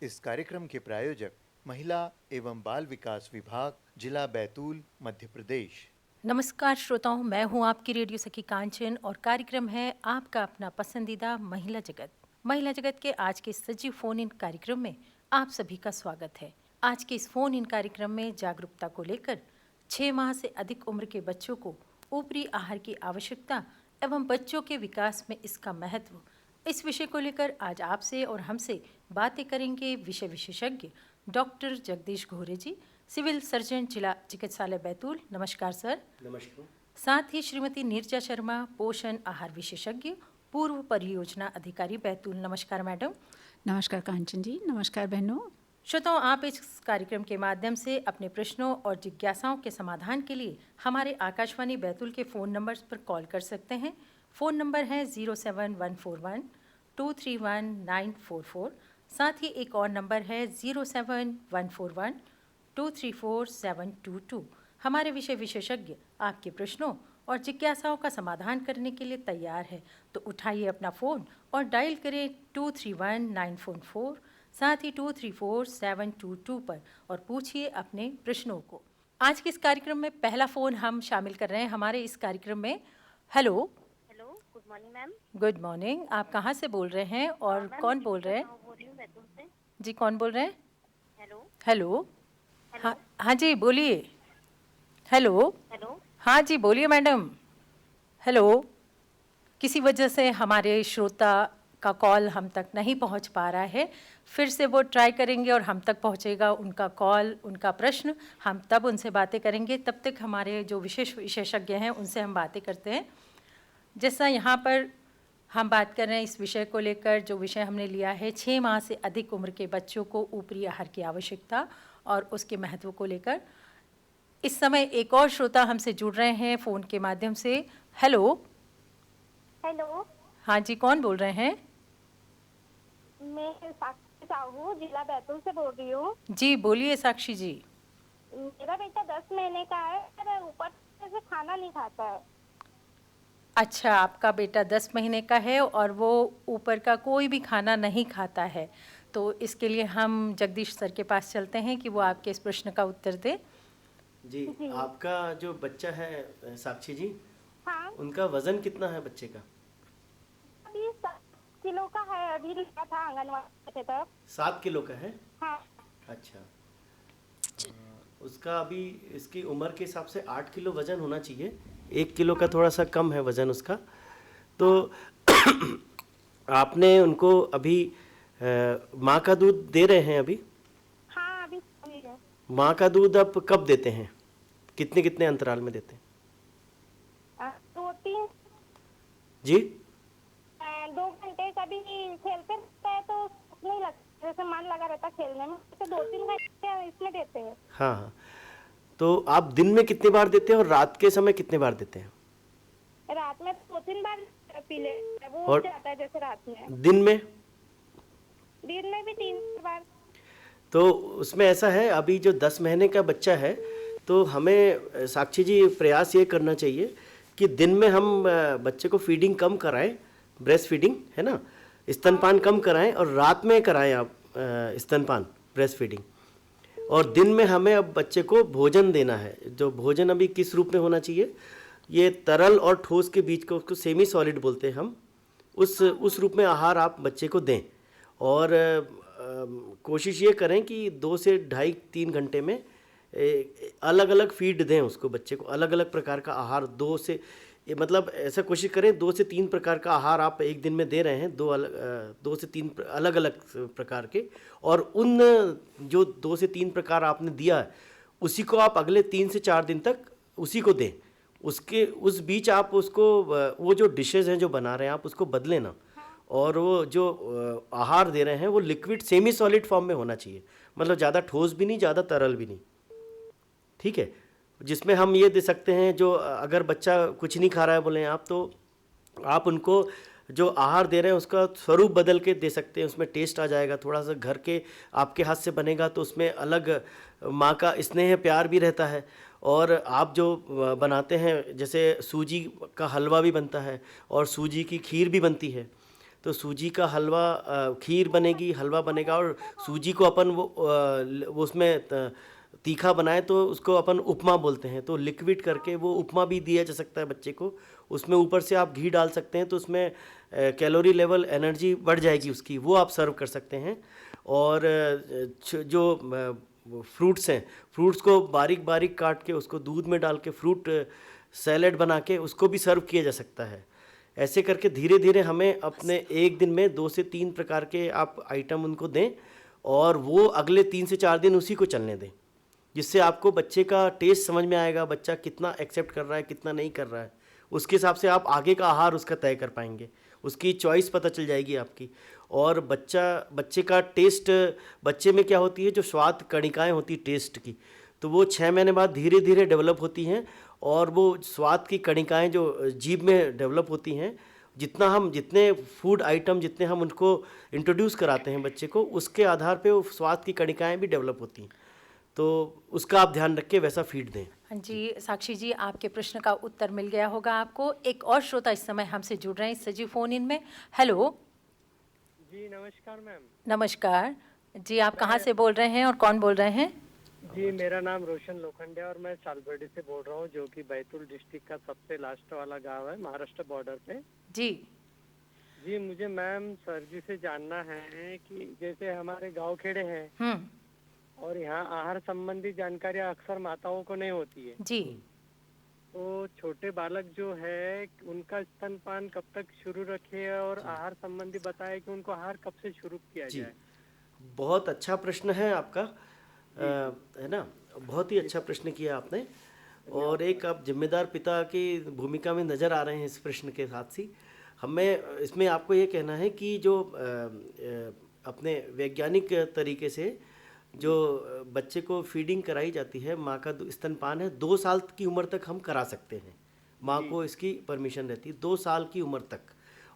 इस कार्यक्रम के प्रायोजक महिला एवं बाल विकास विभाग, जिला बैतूल, मध्य प्रदेश। नमस्कार श्रोताओं, मैं हूं आपकी रेडियो सखी कांचन और कार्यक्रम है आपका अपना पसंदीदा महिला जगत। महिला जगत के आज के सजीव फोन इन कार्यक्रम में आप सभी का स्वागत है। आज के इस फोन इन कार्यक्रम में जागरूकता को लेकर 6 माह से अधिक उम्र के बच्चों को ऊपरी आहार की आवश्यकता एवं बच्चों के विकास में इसका महत्व, इस विषय को लेकर आज आपसे और हमसे बातें करेंगे विषय विशेषज्ञ डॉक्टर जगदीश घोरे जी, सिविल सर्जन, जिला चिकित्सालय बैतूल। नमस्कार सर। नमस्कार। साथ ही श्रीमती नीरजा शर्मा, पोषण आहार विशेषज्ञ, पूर्व परियोजना अधिकारी बैतूल। नमस्कार मैडम। नमस्कार कांचन जी। नमस्कार बहनों। श्रोताओं, आप इस कार्यक्रम के माध्यम से अपने प्रश्नों और जिज्ञासाओं के समाधान के लिए हमारे आकाशवाणी बैतूल के फ़ोन नंबर्स पर कॉल कर सकते हैं। फ़ोन नंबर है 07141231944। साथ ही एक और नंबर है 07141234722। हमारे विषय विशेषज्ञ आपके प्रश्नों और जिज्ञासाओं का समाधान करने के लिए तैयार है, तो उठाइए अपना फ़ोन और डायल करें 231944, साथ ही 234722 पर और पूछिए अपने प्रश्नों को। आज के इस कार्यक्रम में पहला फ़ोन हम शामिल कर रहे हैं हमारे इस कार्यक्रम में। Hello. Good morning ma'am. Good morning. आप कहाँ से बोल रहे हैं और कौन बोल रहे हैं? बोल रही हूँ बैतूल से। जी, कौन बोल रहे हैं? हेलो। हेलो। हाँ हाँ जी, बोलिए। हेलो। हेलो। हाँ जी, बोलिए मैडम। हेलो। किसी वजह से हमारे श्रोता का कॉल हम तक नहीं पहुंच पा रहा है। फिर से वो ट्राई करेंगे और हम तक पहुंचेगा उनका कॉल, उनका प्रश्न। हम तब उनसे बातें करेंगे। तब तक हमारे जो विशेष विशेषज्ञ हैं उनसे हम बातें करते हैं। जैसा यहाँ पर हम बात कर रहे हैं इस विषय को लेकर, जो विषय हमने लिया है 6 माह से अधिक उम्र के बच्चों को ऊपरी आहार की आवश्यकता और उसके महत्व को लेकर। इस समय एक और श्रोता हमसे जुड़ रहे हैं फ़ोन के माध्यम से। हेलो। हेलो। हाँ जी, कौन बोल रहे हैं? मैं साक्षी साहू, जिला बैतूल से बोल रही हूँ। जी, बोलिए साक्षी जी। मेरा बेटा 10 महीने का है, पर ऊपर से खाना नहीं खाता है। अच्छा, आपका बेटा 10 महीने का है और वो ऊपर का कोई भी खाना नहीं खाता है, तो इसके लिए हम जगदीश सर के पास चलते हैं कि वो आपके इस प्रश्न का उत्तर दे। जी, आपका जो बच्चा है साक्षी जी, हाँ। उनका वजन कितना है बच्चे का? अभी 7 किलो का है, अभी लिखा था आंगनवाड़ी से तक। 7 किलो का है? हाँ। अच्छा। उसका अभी इसकी उम्र के हिसाब से 8 किलो वजन होना चाहिए। 1 किलो का थोड़ा सा कम है वजन उसका। तो आपने उनको अभी माँ का दूध दे रहे हैं अभी? हाँ, अभी सही है। माँ का दूध आप कब देते हैं? कितने कितने अंतराल में देते हैं? 2-3। जी? 2 घंटे कभी खेलते रहता है तो नहीं लगता, जैसे मन लगा रहता खेलने में, तो 2-3 घंटे इसमें देते हैं। हाँ हाँ। तो आप दिन में कितने बार देते हैं और रात के समय कितने बार देते हैं? रात में 2-3 बार पी ले, वो और उठ जाता है जैसे रात में। दिन में? दिन में भी 3 बार। तो उसमें ऐसा है, अभी जो 10 महीने का बच्चा है, तो हमें साक्षी जी प्रयास ये करना चाहिए कि दिन में हम बच्चे को फीडिंग कम कराएं, ब्रेस्ट फीडिंग है ना, स्तनपान कम कराएं, और रात में कराएं आप स्तनपान, ब्रेस्ट फीडिंग। और दिन में हमें अब बच्चे को भोजन देना है। जो भोजन अभी किस रूप में होना चाहिए, ये तरल और ठोस के बीच को, उसको सेमी सॉलिड बोलते हैं हम, उस रूप में आहार आप बच्चे को दें। और कोशिश ये करें कि 2 से 2.5-3 घंटे में अलग अलग फीड दें उसको, बच्चे को अलग अलग प्रकार का आहार, 2 से मतलब ऐसा कोशिश करें 2 से 3 प्रकार का आहार आप एक दिन में दे रहे हैं, 2 से 3 अलग अलग प्रकार के। और उन जो 2 से 3 प्रकार आपने दिया है, उसी को आप अगले 3 से 4 दिन तक उसी को दें। उसके उस बीच आप उसको वो जो डिशेज़ हैं जो बना रहे हैं आप उसको बदलें ना। और वो जो आहार दे रहे हैं वो लिक्विड सेमी सॉलिड फॉर्म में होना चाहिए, मतलब ज़्यादा ठोस भी नहीं, ज़्यादा तरल भी नहीं, ठीक है। जिसमें हम ये दे सकते हैं, जो अगर बच्चा कुछ नहीं खा रहा है बोले आप, तो आप उनको जो आहार दे रहे हैं उसका स्वरूप बदल के दे सकते हैं। उसमें टेस्ट आ जाएगा, थोड़ा सा घर के आपके हाथ से बनेगा तो उसमें अलग माँ का स्नेह प्यार भी रहता है। और आप जो बनाते हैं, जैसे सूजी का हलवा भी बनता है और सूजी की खीर भी बनती है, तो सूजी का हलवा, खीर बनेगी, हलवा बनेगा, और सूजी को अपन वो उसमें तीखा बनाए तो उसको अपन उपमा बोलते हैं, तो लिक्विड करके वो उपमा भी दिया जा सकता है बच्चे को। उसमें ऊपर से आप घी डाल सकते हैं तो उसमें कैलोरी लेवल, एनर्जी बढ़ जाएगी उसकी, वो आप सर्व कर सकते हैं। और जो फ्रूट्स हैं, फ्रूट्स को बारीक बारीक काट के उसको दूध में डाल के फ्रूट सैलेड बना के उसको भी सर्व किया जा सकता है। ऐसे करके धीरे धीरे हमें अपने एक दिन में 2 से 3 प्रकार के आप आइटम उनको दें, और वो अगले 3 से 4 दिन उसी को चलने दें, जिससे आपको बच्चे का टेस्ट समझ में आएगा, बच्चा कितना एक्सेप्ट कर रहा है, कितना नहीं कर रहा है। उसके हिसाब से आप आगे का आहार उसका तय कर पाएंगे, उसकी चॉइस पता चल जाएगी आपकी। और बच्चे का टेस्ट, बच्चे में क्या होती है, जो स्वाद कणिकाएँ होती टेस्ट की, तो वो 6 महीने बाद धीरे धीरे डेवलप होती हैं, और वो स्वाद की कणिकाएँ जो जीभ में डेवलप होती हैं, जितने फूड आइटम जितने हम उनको इंट्रोड्यूस कराते हैं बच्चे को, उसके आधार पे वो स्वाद की कणिकाएँ भी डेवलप होती हैं। तो उसका आप ध्यान रख के वैसा फीड दें। हाँ जी, साक्षी जी, आपके प्रश्न का उत्तर मिल गया होगा आपको। एक और श्रोता इस समय हमसे जुड़ रहे हैं सजीव फोन इन में। हेलो जी नमस्कार मैम। नमस्कार जी, आप कहाँ से बोल रहे हैं और कौन बोल रहे हैं? जी मेरा नाम रोशन लोखंडे और मैं सालबर्डी से बोल रहा हूँ, जो कि बैतूल डिस्ट्रिक्ट का सबसे लास्ट वाला गांव है, महाराष्ट्र बॉर्डर पे। जी जी मुझे मैम सर जी से जानना है कि जैसे हमारे गांव खेड़े हैं और यहाँ आहार संबंधी जानकारियाँ अक्सर माताओं को नहीं होती है, जी, तो छोटे बालक जो है उनका स्तनपान कब तक शुरू रखे और आहार संबंधी बताए कि उनको आहार कब से शुरू किया जाए। बहुत अच्छा प्रश्न है आपका, है ना, बहुत ही अच्छा प्रश्न किया आपने, और एक आप जिम्मेदार पिता की भूमिका में नज़र आ रहे हैं इस प्रश्न के साथ ही। हमें इसमें आपको ये कहना है कि जो अपने वैज्ञानिक तरीके से जो बच्चे को फीडिंग कराई जाती है, माँ का स्तनपान है, 2 साल की उम्र तक हम करा सकते हैं, माँ को इसकी परमिशन रहती है 2 साल की उम्र तक।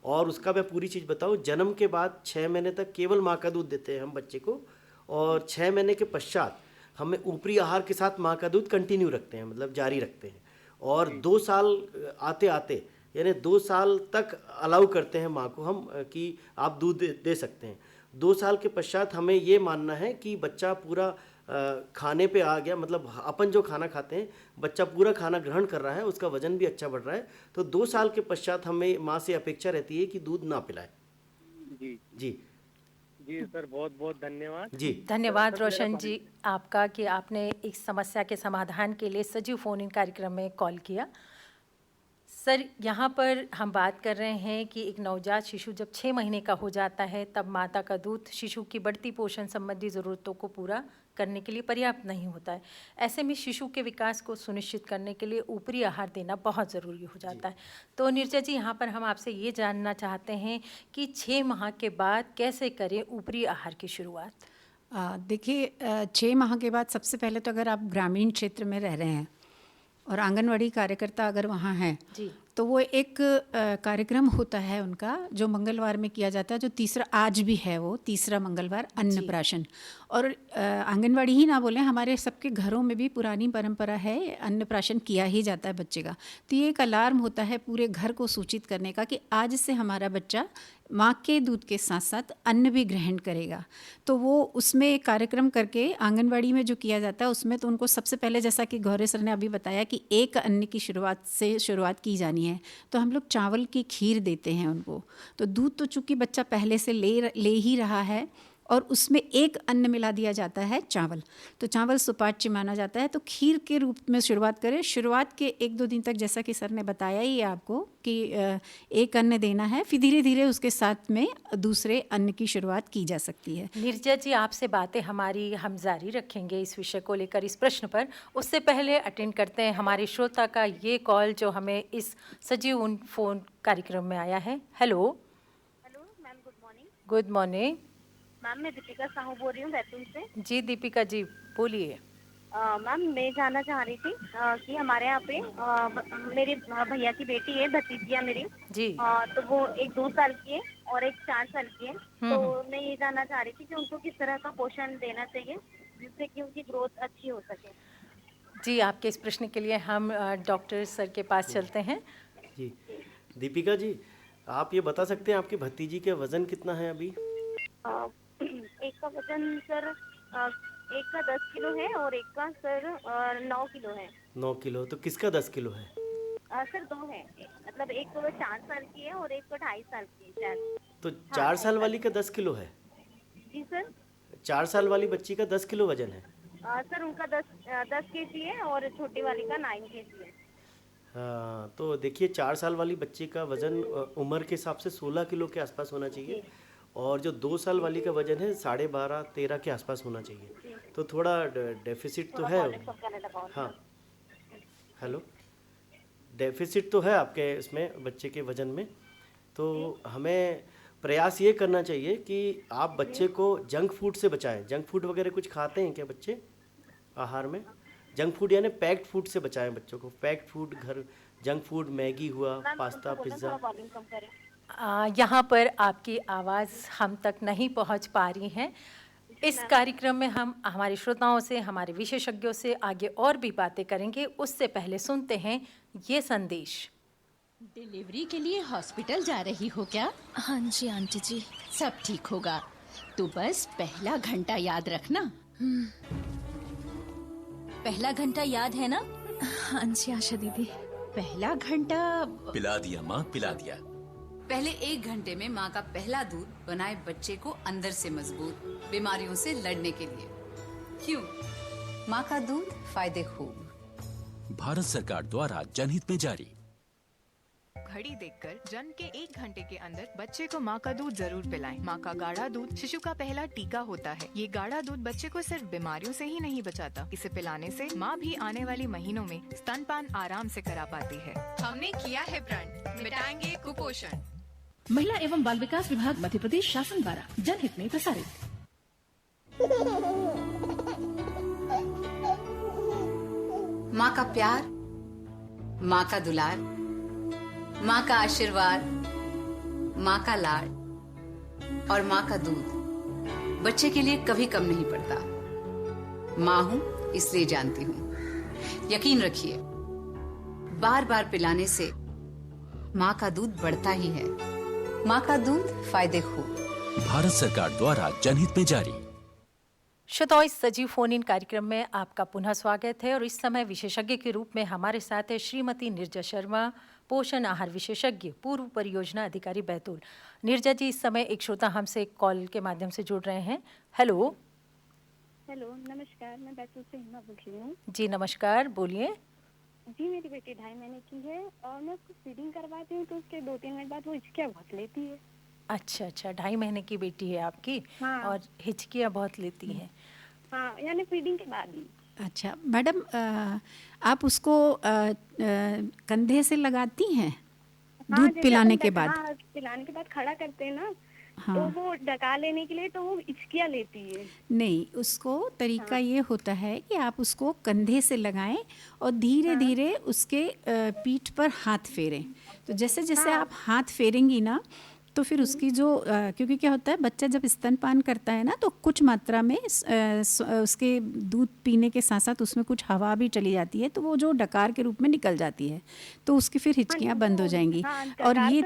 और उसका मैं पूरी चीज़ बताऊँ, जन्म के बाद 6 महीने तक केवल माँ का दूध देते हैं हम बच्चे को, और 6 महीने के पश्चात हमें ऊपरी आहार के साथ माँ का दूध कंटिन्यू रखते हैं, मतलब जारी रखते हैं। और 2 साल आते आते, यानी 2 साल तक अलाउ करते हैं माँ को हम कि आप दूध दे सकते हैं। 2 साल के पश्चात हमें ये मानना है कि बच्चा पूरा खाने पे आ गया, मतलब अपन जो खाना खाते हैं बच्चा पूरा खाना ग्रहण कर रहा है, उसका वजन भी अच्छा बढ़ रहा है, तो 2 साल के पश्चात हमें माँ से अपेक्षा रहती है कि दूध ना पिलाए। जी जी जी सर, बहुत बहुत धन्यवाद। जी धन्यवाद रोशन जी आपका कि आपने इस समस्या के समाधान के लिए सजीव फोन इन कार्यक्रम में कॉल किया। सर, यहाँ पर हम बात कर रहे हैं कि एक नवजात शिशु जब 6 महीने का हो जाता है तब माता का दूध शिशु की बढ़ती पोषण संबंधी ज़रूरतों को पूरा करने के लिए पर्याप्त नहीं होता है। ऐसे में शिशु के विकास को सुनिश्चित करने के लिए ऊपरी आहार देना बहुत ज़रूरी हो जाता है। तो नीरजा जी, यहाँ पर हम आपसे ये जानना चाहते हैं कि 6 माह के बाद कैसे करें ऊपरी आहार की शुरुआत? देखिए, 6 माह के बाद सबसे पहले तो अगर आप ग्रामीण क्षेत्र में रह रहे हैं और आंगनवाड़ी कार्यकर्ता अगर वहाँ हैं जी, तो वो एक कार्यक्रम होता है उनका जो मंगलवार में किया जाता है, जो तीसरा आज भी है, वो तीसरा मंगलवार अन्नप्राशन। और आंगनवाड़ी ही ना बोलें, हमारे सबके घरों में भी पुरानी परंपरा है, अन्नप्राशन किया ही जाता है बच्चे का। तो ये एक अलार्म होता है पूरे घर को सूचित करने का कि आज से हमारा बच्चा माँ के दूध के साथ साथ अन्न भी ग्रहण करेगा। तो वो उसमें एक कार्यक्रम करके आंगनवाड़ी में जो किया जाता है उसमें तो उनको सबसे पहले, जैसा कि गौरी सर ने अभी बताया कि एक अन्न की शुरुआत की जानी है, तो हम लोग चावल की खीर देते हैं उनको। तो दूध तो चूँकि बच्चा पहले से ले ही रहा है, और उसमें एक अन्न मिला दिया जाता है चावल, तो चावल सुपाच्य माना जाता है। तो खीर के रूप में शुरुआत करें। शुरुआत के 1-2 दिन तक, जैसा कि सर ने बताया ही आपको कि एक अन्न देना है, फिर धीरे धीरे उसके साथ में दूसरे अन्न की शुरुआत की जा सकती है। नीरजा जी, आपसे बातें हम जारी रखेंगे इस विषय को लेकर, इस प्रश्न पर। उससे पहले अटेंड करते हैं हमारे श्रोता का ये कॉल जो हमें इस सजीव फोन कार्यक्रम में आया है। Hello ma'am, good morning. Good morning ma'am, मैं दीपिका साहू बोल रही हूँ बैतूल से। जी दीपिका जी, बोलिए। मैम, मैं जानना चाह रही थी कि हमारे यहाँ पे मेरे भैया की बेटी है, भतीजिया मेरी जी। तो वो एक 2 साल की है और एक 4 साल की है। तो मैं ये जानना चाह रही थी कि उनको किस तरह का पोषण देना चाहिए जिससे कि उनकी ग्रोथ अच्छी हो सके। जी, आपके इस प्रश्न के लिए हम डॉक्टर सर के पास चलते हैं। जी दीपिका जी, आप ये बता सकते हैं आपकी भतीजी के वजन कितना है अभी? एक का वजन सर एक का 10 किलो है और एक का सर 9 किलो है। 9 किलो। तो किसका 10 किलो है? सर दो है, मतलब एक तो 4 साल की है और एक तो 2.5 साल की है शायद। तो 4 साल वाली का 10 किलो है? जी सर। 4 साल वाली बच्ची का 10 किलो वजन है? सर उनका 10 केजी है और छोटी वाली का 9 केजी है। हाँ, तो देखिए 4 साल वाली बच्ची का वजन उम्र के हिसाब से 16 किलो के आसपास होना चाहिए, और जो 2 साल वाली का वजन है 12.5-13 के आसपास होना चाहिए। तो थोड़ा डेफिसिट तो है। हाँ, हेलो, डेफिसिट तो है आपके इसमें बच्चे के वजन में। तो हमें प्रयास ये करना चाहिए कि आप बच्चे को जंक फूड से बचाएं। जंक फूड वगैरह कुछ खाते हैं क्या बच्चे आहार में? जंक फूड यानी पैक्ड फूड से बचाएं बच्चों को। पैक्ड फूड, घर जंक फूड, मैगी हुआ, पास्ता, पिज्ज़ा। यहाँ पर आपकी आवाज़ हम तक नहीं पहुँच पा रही है। इस कार्यक्रम में हम हमारे श्रोताओं से, हमारे विशेषज्ञों से आगे और भी बातें करेंगे। उससे पहले सुनते हैं ये संदेश। डिलीवरी के लिए हॉस्पिटल जा रही हो क्या? हाँ जी आंटी जी। सब ठीक होगा, तो बस पहला घंटा याद रखना। पहला घंटा याद है ना? हाँ जी आशा दीदी। पहला घंटा पिला दिया माँ, पिला दिया। पहले 1 घंटे में माँ का पहला दूध बनाए बच्चे को अंदर से मजबूत, बीमारियों से लड़ने के लिए। क्यों? माँ का दूध, फायदे खूब। भारत सरकार द्वारा जनहित में जारी। घड़ी देखकर जन्म के 1 घंटे के अंदर बच्चे को माँ का दूध जरूर पिलाएं। माँ का गाढ़ा दूध शिशु का पहला टीका होता है। ये गाढ़ा दूध बच्चे को सिर्फ बीमारियों से ही नहीं बचाता, इसे पिलाने से माँ भी आने वाले महीनों में स्तनपान आराम से करा पाती है। हमने किया है प्रण, मिटाएंगे कुपोषण। महिला एवं बाल विकास विभाग मध्य प्रदेश शासन द्वारा जनहित में प्रसारित। माँ का प्यार, माँ का दुलार, माँ का आशीर्वाद, माँ का लाड और माँ का दूध बच्चे के लिए कभी कम नहीं पड़ता। माँ हूँ इसलिए जानती हूँ। यकीन रखिए, बार बार पिलाने से माँ का दूध बढ़ता ही है। माँ का दूध, फायदे खूब। भारत सरकार द्वारा जनहित में जारी। श्रोताओं, इस सजीव फोन इन कार्यक्रम में आपका पुनः स्वागत है और इस समय विशेषज्ञ के रूप में हमारे साथ है श्रीमती निर्जा शर्मा, पोषण आहार विशेषज्ञ, पूर्व परियोजना अधिकारी बैतूल। निर्जा जी, इस समय एक श्रोता हमसे एक कॉल के माध्यम से जुड़ रहे हैं। हेलो। हेलो, नमस्कार, मैं बैतूल से हिमा बोल रही हूँ। जी नमस्कार, बोलिए। जी, मेरी बेटी 2.5 महीने की है और मैं उसको फीडिंग करवाती हूँ तो उसके 2-3 मिनट बाद वो हिचकियाँ बहुत लेती है। अच्छा, 2.5 महीने की बेटी है आपकी। हाँ। और हिचकियाँ बहुत लेती हैं। हाँ, यानी फीडिंग के बाद ही। अच्छा मैडम, आप उसको कंधे से लगाती हैं दूध पिलाने के बाद? हाँ, पिलाने के बाद खड़ा करते हैं ना। हाँ। तो वो डका लेने के लिए तो वो हिचकियाँ लेती है। नहीं, उसको तरीका ये होता है कि आप उसको कंधे से लगाएं और धीरे धीरे उसके पीठ पर हाथ फेरें। तो जैसे जैसे आप हाथ फेरेंगी ना, तो फिर उसकी जो क्योंकि क्या होता है, बच्चा जब स्तनपान करता है ना तो कुछ मात्रा में उसके दूध पीने के साथ साथ उसमें कुछ हवा भी चली जाती है, तो वो जो डकार के रूप में निकल जाती है, तो उसकी फिर हिचकियाँ बंद हो जाएंगी। और ये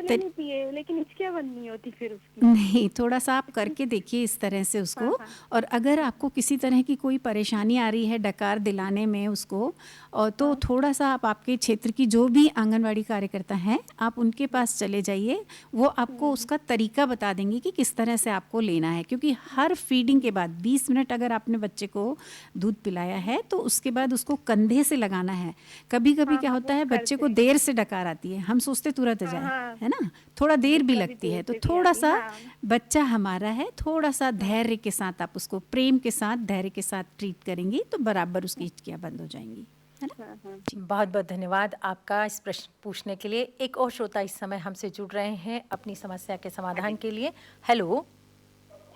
लेकिन हिचकियाँ बंद नहीं होती फिर उसकी। नहीं, थोड़ा सा आप करके देखिए इस तरह से उसको। और अगर आपको किसी तरह की कोई परेशानी आ रही है डकार दिलाने में उसको, और तो थोड़ा सा आप आपके क्षेत्र की जो भी आंगनवाड़ी कार्यकर्ता हैं, आप उनके पास चले जाइए। वो आपको उसका तरीका बता देंगे कि किस तरह से आपको लेना है। क्योंकि हर फीडिंग के बाद 20 मिनट अगर आपने बच्चे को दूध पिलाया है तो उसके बाद उसको कंधे से लगाना है। कभी कभी क्या होता है, बच्चे को देर से डकार आती है, हम सोचते तुरंत जाए, है ना, थोड़ा देर भी लगती है। तो थोड़ा सा बच्चा हमारा है, थोड़ा सा धैर्य के साथ आप उसको प्रेम के साथ, धैर्य के साथ ट्रीट करेंगी तो बराबर उसकी हिचकियाँ बंद हो जाएंगी, है ना। बहुत बहुत धन्यवाद आपका इस प्रश्न पूछने के लिए। एक और श्रोता इस समय हमसे जुड़ रहे हैं अपनी समस्या के समाधान के लिए। हेलो।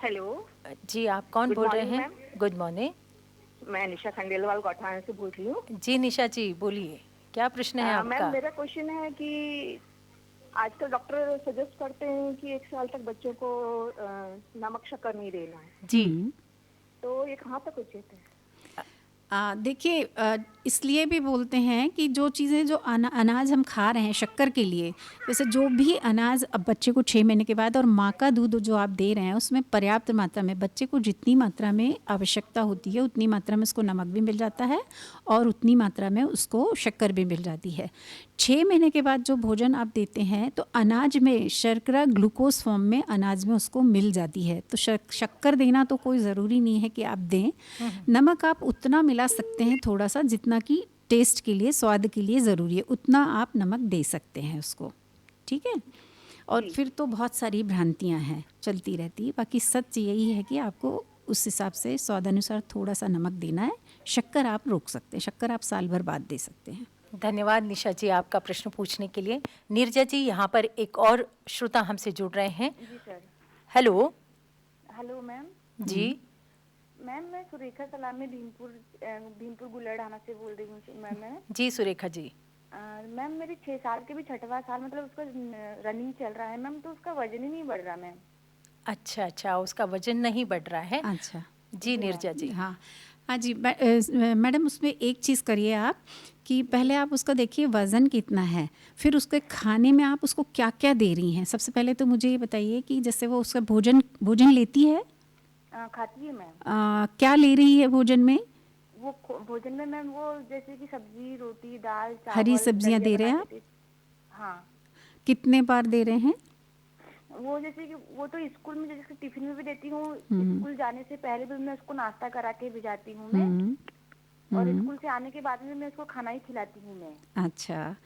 हेलो जी, आप कौन बोल रहे हैं? Good morning. मैं निशा खंडेलवाल गौठान से बोल रही हूँ। जी निशा जी, बोलिए, क्या प्रश्न है आपका? मैम, मेरा क्वेश्चन है कि आजकल डॉक्टर सजेस्ट करते हैं कि 1 साल तक बच्चों को नमक शक्कर नहीं देना है। जी। तो ये कहाँ तक उचित है? देखिए, इसलिए भी बोलते हैं कि जो चीज़ें जो अनाज हम खा रहे हैं शक्कर के लिए, जैसे जो भी अनाज अब बच्चे को 6 महीने के बाद और माँ का दूध जो आप दे रहे हैं उसमें पर्याप्त मात्रा में बच्चे को जितनी मात्रा में आवश्यकता होती है उतनी मात्रा में उसको नमक भी मिल जाता है और उतनी मात्रा में उसको शक्कर भी मिल जाती है। 6 महीने के बाद जो भोजन आप देते हैं तो अनाज में शर्करा ग्लूकोज फॉर्म में अनाज में उसको मिल जाती है, तो शक्कर देना तो कोई ज़रूरी नहीं है कि आप दें। नमक आप उतना मिला सकते हैं थोड़ा सा जितना कि टेस्ट के लिए, स्वाद के लिए ज़रूरी है, उतना आप नमक दे सकते हैं उसको, ठीक है। और फिर तो बहुत सारी भ्रांतियां हैं चलती रहती है, बाकी सच यही है कि आपको उस हिसाब से स्वादानुसार थोड़ा सा नमक देना है। शक्कर आप रोक सकते हैं, शक्कर आप साल भर बाद दे सकते हैं। धन्यवाद निशा जी आपका प्रश्न पूछने के लिए। नीरजा जी, यहाँ पर एक और श्रोता हमसे जुड़ रहे हैं। जी सर। हेलो। Hello ma'am. जी मैम, मैं सुरेखा सलामी भीमपुर गुलड़ाना से बोल रही हूँ मैम। जी सुरेखा जी। मैम, मेरे 6 साल के भी 6वां साल मतलब उसका रनिंग चल रहा है मैम, तो उसका वजन ही नहीं बढ़ रहा मैम। अच्छा, उसका वजन नहीं बढ़ रहा है। अच्छा जी नीरजा जी। हाँ जी मैडम, उसमें एक चीज़ करिए आप कि पहले आप उसका देखिए वज़न कितना है, फिर उसके खाने में आप उसको क्या क्या दे रही हैं। सबसे पहले तो मुझे ये बताइए कि जैसे वो उसका भोजन लेती है, खाती है मैम। क्या ले रही है भोजन में? वो भोजन में मैम वो जैसे कि सब्जी, रोटी, दाल, चावल, हरी सब्जियां दे रहे हैं आप? हाँ। कितने बार दे रहे हैं? वो जैसे कि वो तो स्कूल में जैसे टिफिन में भी देती हूँ, स्कूल जाने से पहले भी मैं उसको नाश्ता करा के भिजाती हूँ मैं, और स्कूल से आने के बाद में मैं उसको खाना ही खिलाती हूँ मैं। अच्छा,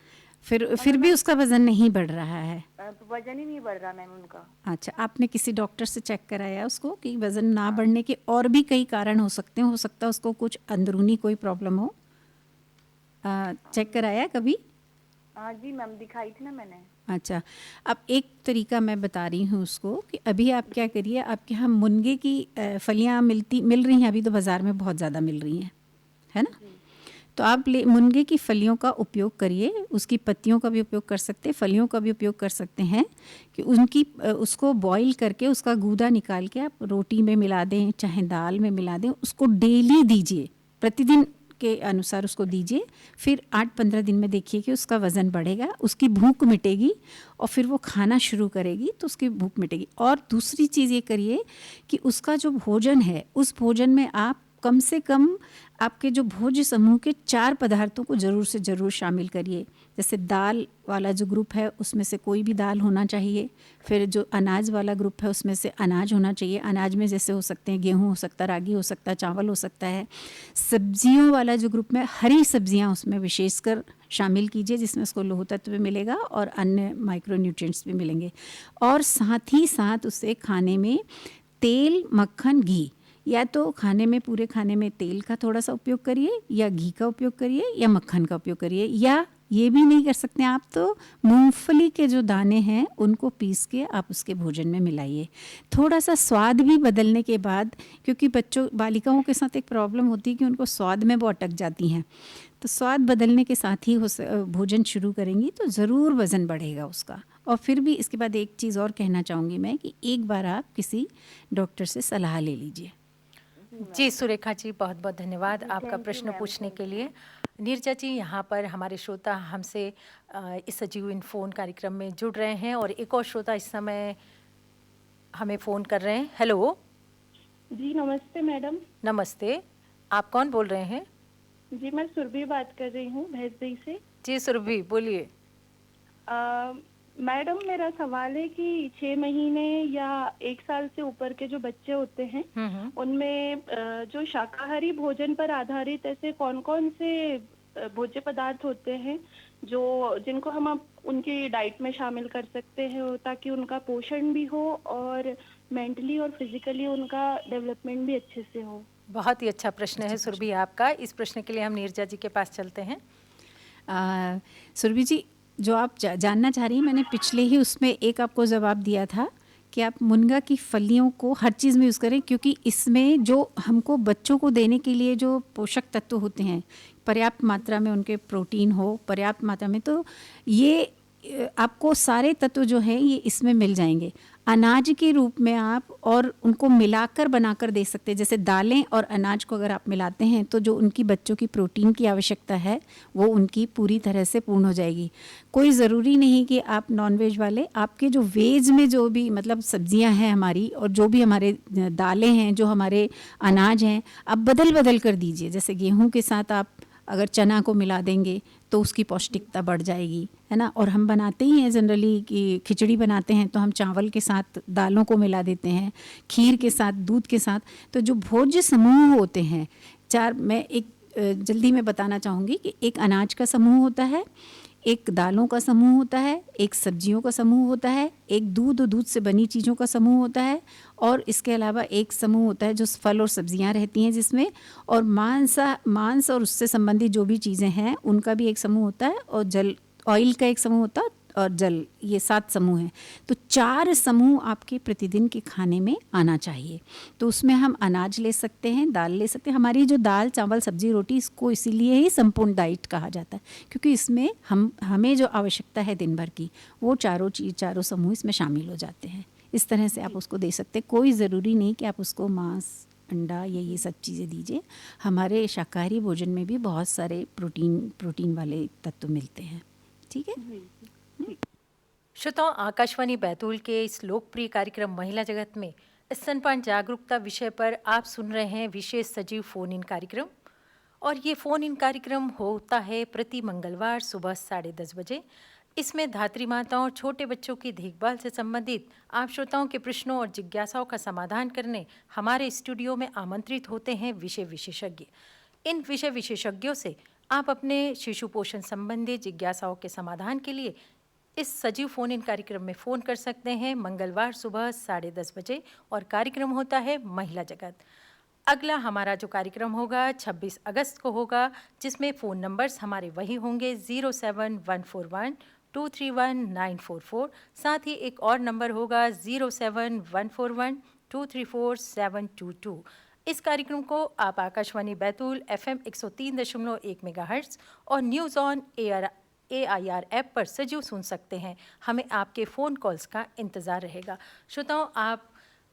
फिर भी उसका वजन नहीं बढ़ रहा है? वजन ही नहीं बढ़ रहा मैम उनका। अच्छा, आपने किसी डॉक्टर से चेक कराया उसको कि वजन ना बढ़ने के और भी कई कारण हो सकते हैं, हो सकता है उसको कुछ अंदरूनी कोई प्रॉब्लम हो? चेक कराया कभी? हाँ जी मैम, दिखाई थी ना मैंने। अच्छा, अब एक तरीका मैं बता रही हूँ उसको कि अभी आप क्या करिए, आपके यहाँ मुनगे की फलियाँ मिल रही हैं, अभी तो बाज़ार में बहुत ज़्यादा मिल रही हैं, है ना? तो आप मुनगे की फलियों का उपयोग करिए, उसकी पत्तियों का भी उपयोग कर सकते हैं, फलियों का भी उपयोग कर सकते हैं कि उसको बॉईल करके उसका गूदा निकाल के आप रोटी में मिला दें, चाहे दाल में मिला दें, उसको डेली दीजिए, प्रतिदिन के अनुसार उसको दीजिए। फिर 8-15 दिन में देखिए कि उसका वज़न बढ़ेगा, उसकी भूख मिटेगी और फिर वो खाना शुरू करेगी तो उसकी भूख मिटेगी। और दूसरी चीज़ ये करिए कि उसका जो भोजन है उस भोजन में आप कम से कम आपके जो भोज्य समूह के 4 पदार्थों को ज़रूर से ज़रूर शामिल करिए। जैसे दाल वाला जो ग्रुप है उसमें से कोई भी दाल होना चाहिए, फिर जो अनाज वाला ग्रुप है उसमें से अनाज होना चाहिए। अनाज में जैसे हो सकते हैं गेहूँ हो सकता है, रागी हो सकता है, चावल हो सकता है। सब्जियों वाला जो ग्रुप में हरी सब्जियां उसमें विशेषकर शामिल कीजिए, जिसमें उसको लौह तत्व भी मिलेगा और अन्य माइक्रोन्यूट्रिएंट्स भी मिलेंगे। और साथ ही साथ उससे खाने में तेल, मक्खन, घी, या तो खाने में पूरे खाने में तेल का थोड़ा सा उपयोग करिए या घी का उपयोग करिए या मक्खन का उपयोग करिए, या ये भी नहीं कर सकते आप तो मूंगफली के जो दाने हैं उनको पीस के आप उसके भोजन में मिलाइए। थोड़ा सा स्वाद भी बदलने के बाद, क्योंकि बालिकाओं के साथ एक प्रॉब्लम होती है कि उनको स्वाद में वो अटक जाती हैं, तो स्वाद बदलने के साथ ही भोजन शुरू करेंगी तो ज़रूर वज़न बढ़ेगा उसका। और फिर भी इसके बाद एक चीज़ और कहना चाहूँगी मैं कि एक बार आप किसी डॉक्टर से सलाह ले लीजिए। जी सुरेखा जी, बहुत बहुत धन्यवाद आपका प्रश्न पूछने के लिए। नीरजा जी, यहाँ पर हमारे श्रोता हमसे इस सजीव फ़ोन कार्यक्रम में जुड़ रहे हैं और एक और श्रोता इस समय हमें फ़ोन कर रहे हैं। हेलो जी, नमस्ते मैडम। नमस्ते, आप कौन बोल रहे हैं? जी, मैं सुरभि बात कर रही हूँ भैंसदेही से। जी सुरभि, बोलिए। मैडम, मेरा सवाल है कि 6 महीने या 1 साल से ऊपर के जो बच्चे होते हैं उनमें जो शाकाहारी भोजन पर आधारित ऐसे कौन कौन से भोज्य पदार्थ होते हैं जिनको हम उनकी डाइट में शामिल कर सकते हैं ताकि उनका पोषण भी हो और मेंटली और फिजिकली उनका डेवलपमेंट भी अच्छे से हो? बहुत ही अच्छा प्रश्न है सुरभि आपका। इस प्रश्न के लिए हम नीरजा जी के पास चलते हैं। सुरभि जी, जो आप जानना चाह रही हैं, मैंने पिछले ही उसमें एक आपको जवाब दिया था कि आप मुनगा की फलियों को हर चीज़ में यूज़ करें, क्योंकि इसमें जो हमको बच्चों को देने के लिए जो पोषक तत्व होते हैं, पर्याप्त मात्रा में उनके प्रोटीन हो, पर्याप्त मात्रा में, तो ये आपको सारे तत्व जो हैं ये इसमें मिल जाएंगे। अनाज के रूप में आप और उनको मिलाकर बनाकर दे सकते हैं। जैसे दालें और अनाज को अगर आप मिलाते हैं तो जो उनकी बच्चों की प्रोटीन की आवश्यकता है वो उनकी पूरी तरह से पूर्ण हो जाएगी। कोई ज़रूरी नहीं कि आप नॉनवेज वाले, आपके जो वेज में जो भी मतलब सब्जियां हैं हमारी और जो भी हमारे दालें हैं, जो हमारे अनाज हैं, आप बदल बदल कर दीजिए। जैसे गेहूं के साथ आप अगर चना को मिला देंगे तो उसकी पौष्टिकता बढ़ जाएगी, है ना। और हम बनाते ही हैं जनरली कि खिचड़ी बनाते हैं तो हम चावल के साथ दालों को मिला देते हैं, खीर के साथ, दूध के साथ। तो जो भोज्य समूह होते हैं चार, मैं एक जल्दी में बताना चाहूँगी कि एक अनाज का समूह होता है, एक दालों का समूह होता है, एक सब्जियों का समूह होता है, एक दूध और दूध से बनी चीज़ों का समूह होता है, और इसके अलावा एक समूह होता है जो फल और सब्जियां रहती हैं जिसमें, और मांस और उससे संबंधित जो भी चीज़ें हैं उनका भी एक समूह होता है, और जल, ऑयल का एक समूह होता है, और जल, ये 7 समूह हैं। तो 4 समूह आपके प्रतिदिन के खाने में आना चाहिए। तो उसमें हम अनाज ले सकते हैं, दाल ले सकते हैं। हमारी जो दाल, चावल, सब्जी, रोटी, इसको इसीलिए ही संपूर्ण डाइट कहा जाता है क्योंकि इसमें हमें जो आवश्यकता है दिन भर की वो चारों समूह इसमें शामिल हो जाते हैं। इस तरह से आप उसको दे सकते हैं। कोई ज़रूरी नहीं कि आप उसको मांस, अंडा या ये सब चीज़ें दीजिए। हमारे शाकाहारी भोजन में भी बहुत सारे प्रोटीन वाले तत्व मिलते हैं। ठीक है। श्रोताओं, आकाशवाणी बैतूल के इस लोकप्रिय कार्यक्रम महिला जगत में स्तनपान जागरूकता विषय पर आप सुन रहे हैं विशेष सजीव फ़ोन इन कार्यक्रम। और ये फ़ोन इन कार्यक्रम होता है प्रति मंगलवार सुबह 10:30 बजे। इसमें धात्री माताओं और छोटे बच्चों की देखभाल से संबंधित आप श्रोताओं के प्रश्नों और जिज्ञासाओं का समाधान करने हमारे स्टूडियो में आमंत्रित होते हैं विषय विशेषज्ञ। इन विषय विशेषज्ञों से आप अपने शिशु पोषण संबंधी जिज्ञासाओं के समाधान के लिए इस सजीव फ़ोन इन कार्यक्रम में फ़ोन कर सकते हैं मंगलवार सुबह 10:30 बजे, और कार्यक्रम होता है महिला जगत। अगला हमारा जो कार्यक्रम होगा 26 अगस्त को होगा, जिसमें फ़ोन नंबर्स हमारे वही होंगे 07141 231 944। साथ ही एक और नंबर होगा 07141 234 722। इस कार्यक्रम को आप आकाशवाणी बैतूल FM 103.1 मेगाहर्ट्ज़ और न्यूज़ ऑन AIR ऐप पर सजीव सुन सकते हैं। हमें आपके फ़ोन कॉल्स का इंतज़ार रहेगा। श्रोताओं, आप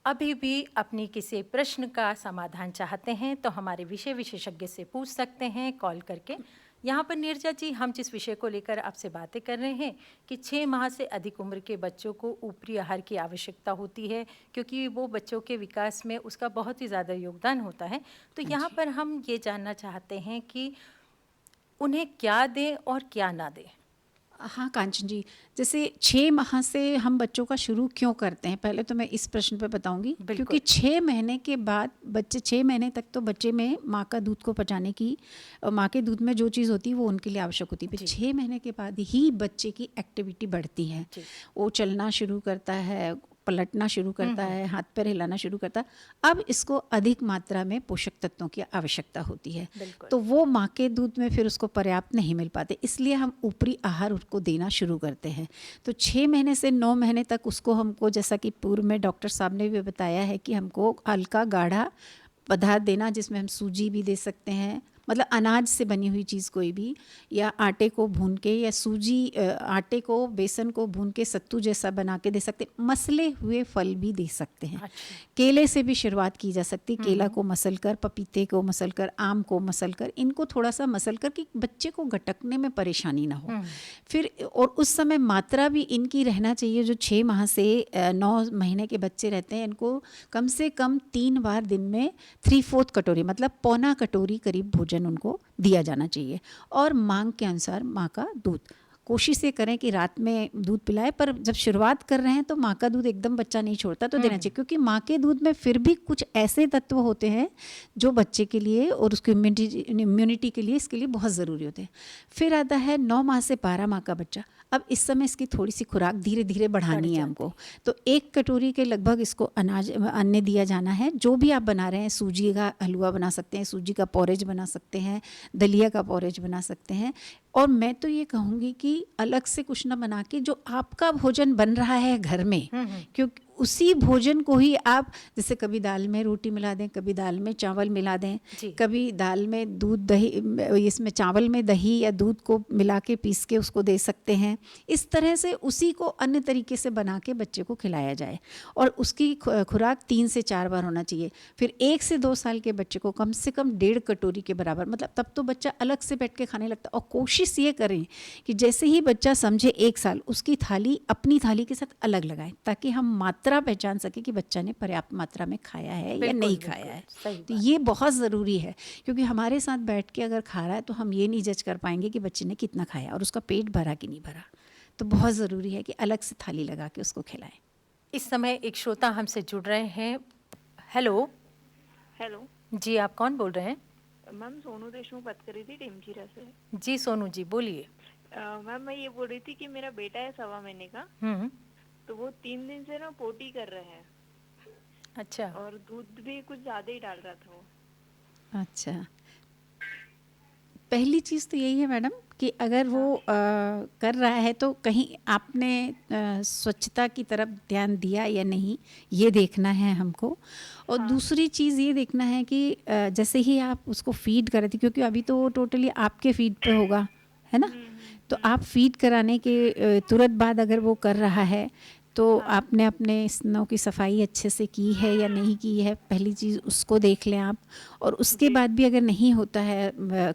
अभी भी अपनी किसी प्रश्न का समाधान चाहते हैं तो हमारे विषय विशेषज्ञ से पूछ सकते हैं कॉल करके। यहाँ पर नीरजा जी, हम जिस विषय को लेकर आपसे बातें कर रहे हैं कि 6 माह से अधिक उम्र के बच्चों को ऊपरी आहार की आवश्यकता होती है क्योंकि वो बच्चों के विकास में उसका बहुत ही ज़्यादा योगदान होता है। तो यहाँ पर हम ये जानना चाहते हैं कि उन्हें क्या दें और क्या ना दें। हाँ कांचन जी, जैसे 6 माह से हम बच्चों का शुरू क्यों करते हैं, पहले तो मैं इस प्रश्न पर बताऊंगी। क्योंकि 6 महीने के बाद बच्चे, 6 महीने तक तो बच्चे में माँ का दूध को पचाने की, माँ के दूध में जो चीज़ होती है वो उनके लिए आवश्यक होती है। 6 महीने के बाद ही बच्चे की एक्टिविटी बढ़ती है, वो चलना शुरू करता है, पलटना शुरू करता है, हाथ पैर हिलाना शुरू करता है। अब इसको अधिक मात्रा में पोषक तत्वों की आवश्यकता होती है, तो वो माँ के दूध में फिर उसको पर्याप्त नहीं मिल पाते, इसलिए हम ऊपरी आहार उसको देना शुरू करते हैं। तो 6 महीने से 9 महीने तक उसको हमको, जैसा कि पूर्व में डॉक्टर साहब ने भी बताया है कि हमको हल्का गाढ़ा पदार्थ देना, जिसमें हम सूजी भी दे सकते हैं, मतलब अनाज से बनी हुई चीज़ कोई भी, या आटे को भून के, या सूजी, आटे को, बेसन को भून के सत्तू जैसा बना के दे सकते। मसले हुए फल भी दे सकते हैं। केले से भी शुरुआत की जा सकती, केला को मसल कर, पपीते को मसल कर, आम को मसल कर, इनको थोड़ा सा मसल कर कि बच्चे को गटकने में परेशानी ना हो। फिर और उस समय मात्रा भी इनकी रहना चाहिए, जो 6 माह से 9 महीने के बच्चे रहते हैं, इनको कम से कम 3 बार दिन में 3/4 कटोरी, मतलब पौना कटोरी करीब भोजन उनको दिया जाना चाहिए। और मांग के अनुसार माँ का दूध, कोशिश ये करें कि रात में दूध पिलाएं, पर जब शुरुआत कर रहे हैं तो माँ का दूध एकदम बच्चा नहीं छोड़ता तो देना चाहिए, क्योंकि माँ के दूध में फिर भी कुछ ऐसे तत्व होते हैं जो बच्चे के लिए और उसकी इम्यूनिटी के लिए, इसके लिए बहुत ज़रूरी होते हैं। फिर आता है 9 माह से 12 माह का बच्चा। अब इस समय इसकी थोड़ी सी खुराक धीरे धीरे बढ़ानी है हमको, तो 1 कटोरी के लगभग इसको अन्न दिया जाना है। जो भी आप बना रहे हैं, सूजी का हलवा बना सकते हैं, सूजी का पॉरेज बना सकते हैं, दलिया का पॉरेज बना सकते हैं। और मैं तो ये कहूँगी कि अलग से कुछ ना बना के जो आपका भोजन बन रहा है घर में, क्योंकि उसी भोजन को ही आप जैसे कभी दाल में रोटी मिला दें, कभी दाल में चावल मिला दें, कभी दाल में दूध दही, इसमें चावल में दही या दूध को मिला के पीस के उसको दे सकते हैं। इस तरह से उसी को अन्य तरीके से बना के बच्चे को खिलाया जाए और उसकी खुराक 3 से 4 बार होना चाहिए। फिर 1 से 2 साल के बच्चे को कम से कम 1.5 कटोरी के बराबर, मतलब तब तो बच्चा अलग से बैठ के खाने लगता। और कोशिश ये करें कि जैसे ही बच्चा समझे 1 साल, उसकी थाली अपनी थाली के साथ अलग लगाएं, ताकि हम मात्रा पहचान सके कि बच्चा ने पर्याप्त मात्रा में खाया है या नहीं खाया है। तो ये बहुत ज़रूरी है, क्योंकि हमारे साथ बैठ के अगर खा रहा है तो हम ये नहीं जज कर पाएंगे कि बच्चे ने कितना खाया और उसका पेट भरा कि नहीं भरा। तो बहुत ज़रूरी है कि अलग से थाली लगा के उसको खिलाएं। इस समय एक श्रोता हमसे जुड़ रहे हैं। हेलो। हेलो जी, आप कौन बोल रहे हैं? मैम सोनू देशमुख बात कर रही थी टेमचीरा से। जी सोनू जी, बोलिए। मैम मैं ये बोल रही थी कि मेरा बेटा है 1.25 महीने का, तो वो 3 दिन से ना पोटी कर रहे हैं। अच्छा। और दूध भी कुछ ज्यादा ही डाल रहा था वो। अच्छा, पहली चीज़ तो यही है मैडम कि अगर वो कर रहा है तो कहीं आपने स्वच्छता की तरफ ध्यान दिया या नहीं, ये देखना है हमको। और दूसरी चीज़ ये देखना है कि जैसे ही आप उसको फीड कर रहे थे, क्योंकि अभी तो वो टोटली आपके फीड पे होगा, है ना, तो आप फीड कराने के तुरंत बाद अगर वो कर रहा है तो आपने अपने स्तनों की सफाई अच्छे से की है या नहीं की है, पहली चीज़ उसको देख लें आप। और उसके बाद भी अगर नहीं होता है,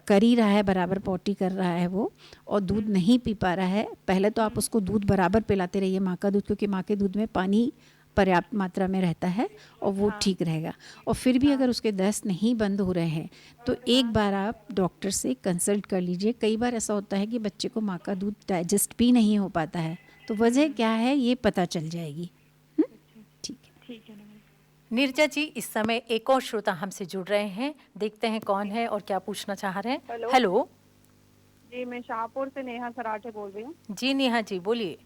कर ही रहा है, बराबर पोटी कर रहा है वो और दूध नहीं पी पा रहा है, पहले तो आप उसको दूध बराबर पिलाते रहिए, माँ का दूध, क्योंकि माँ के दूध में पानी पर्याप्त मात्रा में रहता है और वो ठीक रहेगा। और फिर भी अगर उसके दस्त नहीं बंद हो रहे हैं तो एक बार आप डॉक्टर से कंसल्ट कर लीजिए। कई बार ऐसा होता है कि बच्चे को माँ का दूध डाइजेस्ट भी नहीं हो पाता है, तो वजह क्या है ये पता चल जाएगी। ठीक है। नीरजा जी, इस समय एक और श्रोता हमसे जुड़ रहे हैं, देखते हैं कौन है और क्या पूछना चाह रहे हैं। हेलो जी, मैं शाहपुर से नेहा सराठे बोल रही हूँ। जी नेहा जी, बोलिए।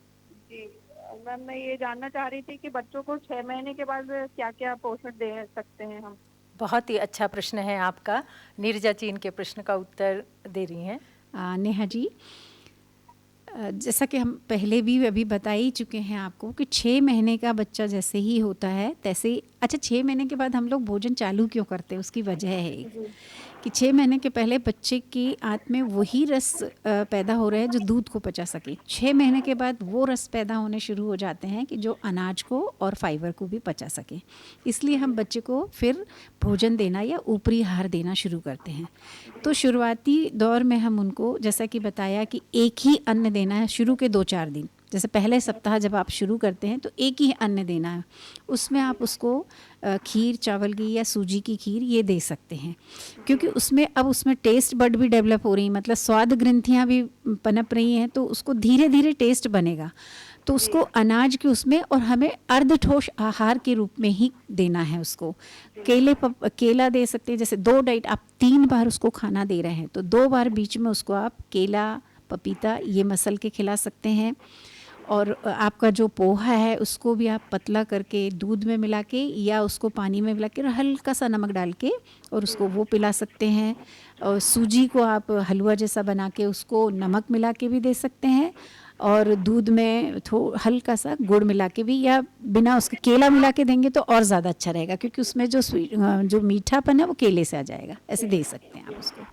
जी मैम, मैं ये जानना चाह रही थी कि बच्चों को 6 महीने के बाद क्या क्या पोषण दे सकते हैं हम? बहुत ही अच्छा प्रश्न है आपका। नीरजा जी इनके प्रश्न का उत्तर दे रही हैं। नेहा जी, जैसा कि हम पहले भी अभी बता ही चुके हैं आपको कि 6 महीने का बच्चा जैसे ही होता है तैसे, अच्छा 6 महीने के बाद हम लोग भोजन चालू क्यों करते हैं, उसकी वजह है कि 6 महीने के पहले बच्चे की आंत में वही रस पैदा हो रहे हैं जो दूध को पचा सके। 6 महीने के बाद वो रस पैदा होने शुरू हो जाते हैं कि जो अनाज को और फाइबर को भी पचा सके। इसलिए हम बच्चे को फिर भोजन देना या ऊपरी आहार देना शुरू करते हैं। तो शुरुआती दौर में हम उनको, जैसा कि बताया, कि एक ही अन्न देना है शुरू के 2-4 दिन। जैसे पहले सप्ताह जब आप शुरू करते हैं तो एक ही अन्न देना है, उसमें आप उसको खीर, चावल की या सूजी की खीर ये दे सकते हैं, क्योंकि उसमें टेस्ट बड भी डेवलप हो रही, मतलब स्वाद ग्रंथियाँ भी पनप रही हैं, तो उसको धीरे धीरे टेस्ट बनेगा। तो उसको अनाज के उसमें, और हमें अर्धठोस आहार के रूप में ही देना है उसको। केला दे सकते हैं, जैसे 2 डाइट आप 3 बार उसको खाना दे रहे हैं तो 2 बार बीच में उसको आप केला, पपीता ये मसल के खिला सकते हैं। और आपका जो पोहा है उसको भी आप पतला करके दूध में मिला के या उसको पानी में मिला के हल्का सा नमक डाल के और उसको वो पिला सकते हैं। और सूजी को आप हलवा जैसा बना के उसको नमक मिला के भी दे सकते हैं, और दूध में हल्का सा गुड़ मिला के भी, या बिना उसके केला मिला के देंगे तो और ज़्यादा अच्छा रहेगा, क्योंकि उसमें जो मीठापन है वो केले से आ जाएगा। ऐसे दे सकते हैं आप उसको।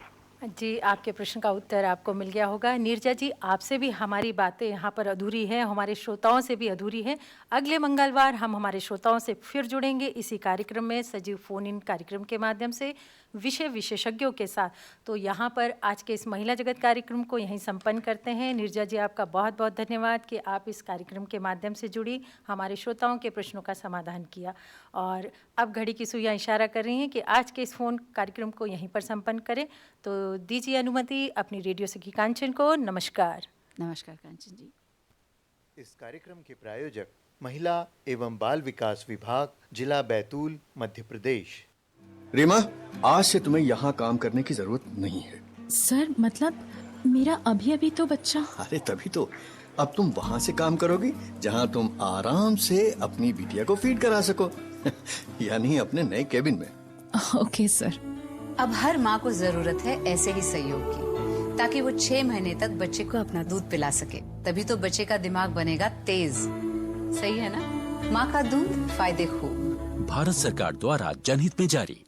जी, आपके प्रश्न का उत्तर आपको मिल गया होगा। नीरजा जी, आपसे भी हमारी बातें यहाँ पर अधूरी हैं, हमारे श्रोताओं से भी अधूरी हैं। अगले मंगलवार हम हमारे श्रोताओं से फिर जुड़ेंगे इसी कार्यक्रम में, सजीव फ़ोन इन कार्यक्रम के माध्यम से, विषय विशेषज्ञों के साथ। तो यहाँ पर आज के इस महिला जगत कार्यक्रम को यहीं संपन्न करते हैं। नीरजा जी, आपका बहुत बहुत धन्यवाद कि आप इस कार्यक्रम के माध्यम से जुड़ी, हमारे श्रोताओं के प्रश्नों का समाधान किया। और अब घड़ी की सुइयां इशारा कर रही हैं कि आज के इस फ़ोन कार्यक्रम को यहीं पर संपन्न करें। तो दीजिए अनुमति अपनी रेडियो सखी कांचन को। नमस्कार। नमस्कार कांचन जी। इस कार्यक्रम के प्रायोजक महिला एवं बाल विकास विभाग, जिला बैतूल, मध्य प्रदेश। रीमा, आज से तुम्हें यहाँ काम करने की जरूरत नहीं है। सर, मतलब मेरा अभी अभी तो बच्चा। अरे तभी तो, अब तुम वहाँ से काम करोगी जहाँ तुम आराम से अपनी बिटिया को फीड करा सको यानी अपने नए केबिन में। Okay sir. अब हर माँ को जरूरत है ऐसे ही सहयोग की, ताकि वो 6 महीने तक बच्चे को अपना दूध पिला सके। तभी तो बच्चे का दिमाग बनेगा तेज। सही है ना? माँ का दूध फायदे खूब। भारत सरकार द्वारा जनहित में जारी।